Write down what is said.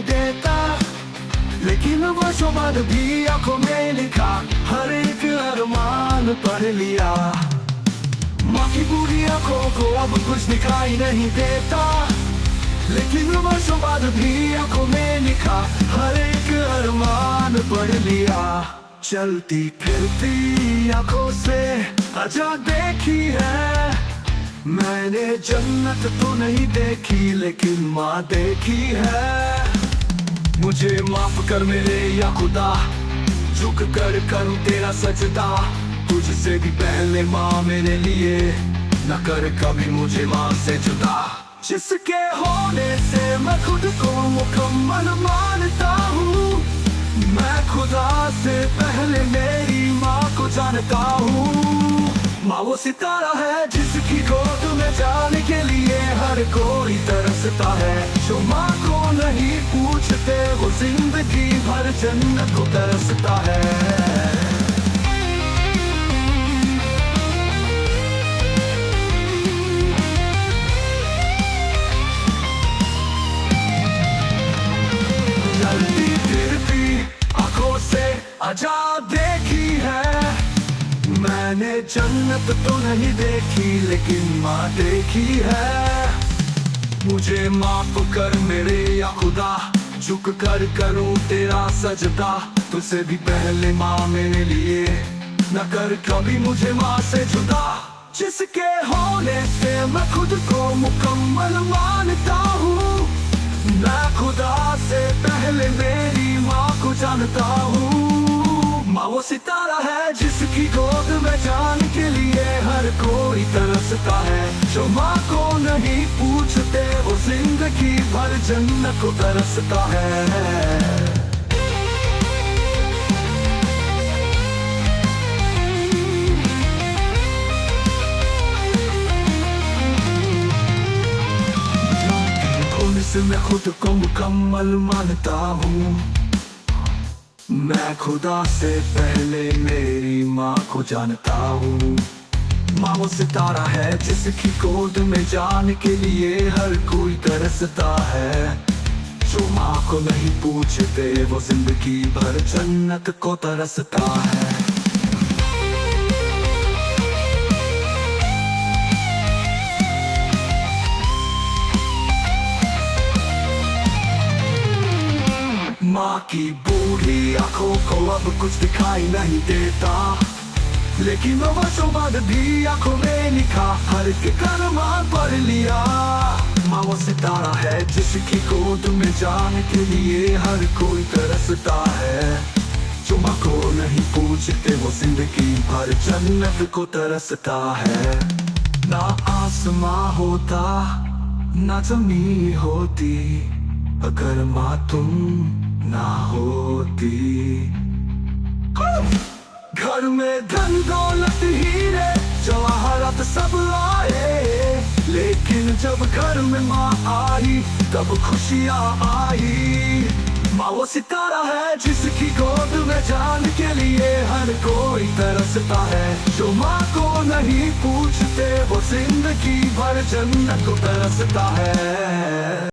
नहीं देता, लेकिन वर्षों बाद भी आंखों में लिखा हर एक अरमान पढ़ लिया। माँ की बूढ़ी आंखों को अब कुछ दिखाई नहीं देता, लेकिन वर्षों बाद भी आंखों में लिखा हर एक अरमान पढ़ लिया। चलती फिरती आंखों से आजाद देखी है मैंने, जन्नत तो नहीं देखी लेकिन माँ देखी है। मुझे माफ कर मेरे या खुदा, झुक कर करूं तेरा सजदा, तुझसे भी पहले माँ मेरे लिए, न कर कभी मुझे माँ से जुदा। जिसके होने से मैं खुद को मुकम्मल मानता हूँ, मैं खुदा से पहले मेरी माँ को जानता हूँ। माँ वो सितारा है जिसकी गोद में जाने के लिए हर कोई तरसता है, जो माँ को नहीं पूछते वो जिंदगी भर जन्नत को तरसता है। आजाद देखी है मैंने, जन्नत तो नहीं देखी लेकिन माँ देखी है। मुझे माफ कर मेरे या खुदा, झुक कर करूं तेरा सजदा, तुझसे भी पहले माँ मेरे लिए, न कर कभी मुझे माँ से जुदा। जिसके होने से मैं खुद को मुकम्मल मानता हूँ, मैं खुदा से पहले मेरी माँ को जानता हूँ। माँ वो सितारा है जिसकी गोद में जाने के लिए हर कोई तरसता है, जो माँ को नहीं पूछते वो जिंदगी भर जन्नत को तरसता है। से मैं खुद को मुकम्मल मानता हूँ, मैं खुदा से पहले मेरी माँ को जानता हूँ। माँ वो सितारा है जिसकी गोद में जाने के लिए हर कोई तरसता है, जो माँ को नहीं पूछते वो जिंदगी भर जन्नत को तरसता है। माँ की बूढ़ी आंखों को अब कुछ दिखाई नहीं देता, लेकिन वर्षों बाद भी आंखों में लिखा हर एक अरमान पढ़ लिया। माँ वो सितारा है जिसकी गोद में जाने के लिए हर कोई तरसता है, जो माँ को नहीं पूछते वो जिंदगी भर जन्नत को तरसता है। ना आसमां होता ना जमीन होती, अगर माँ तुम ना होती। घर में धन दौलत हीरे जवाहरात सब आए, लेकिन जब घर में माँ आई तब खुशियाँ आई। माँ वो सितारा है जिसकी गोद में जाने के लिए हर कोई तरसता है, जो माँ को नहीं पूछते वो जिंदगी भर जन्नत को तरसता है।